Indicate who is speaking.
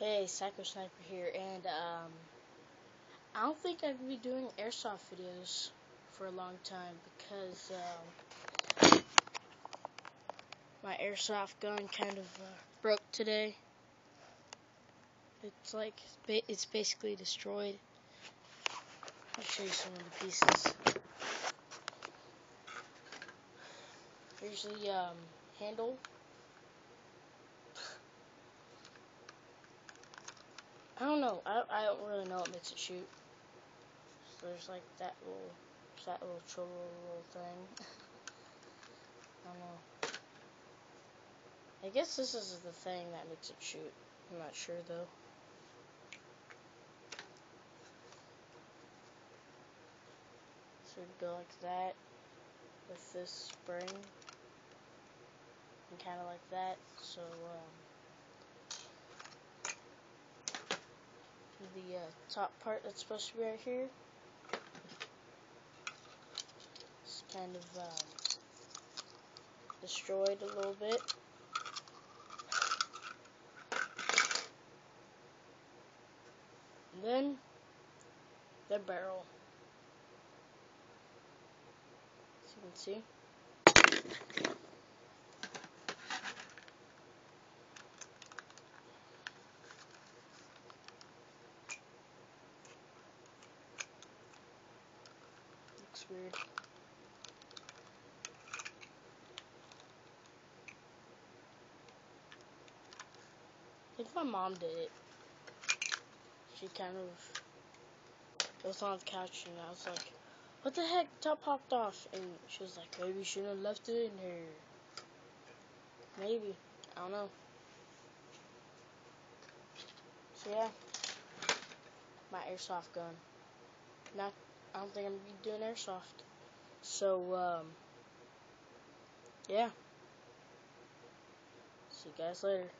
Speaker 1: Hey, Psycho Sniper here, and I don't think I could be doing airsoft videos for a long time because my airsoft gun kind of broke today. It's like it's basically destroyed. I'll show you some of the pieces. Here's the handle. I don't know. I don't really know what makes it shoot. So there's like that little thing. I don't know. I guess this is the thing that makes it shoot. I'm not sure though. So it'd go like that with this spring and kind of like that. So the top part that's supposed to be right here is kind of destroyed a little bit. And then the barrel, as you can see. Looks weird. I think my mom did it. She kind of was on the couch and I was like, what the heck, top popped off. And she was like, maybe you shouldn't have left it in here. Maybe. I don't know. So yeah, my airsoft gun. I don't think I'm gonna be doing airsoft. So yeah. See you guys later.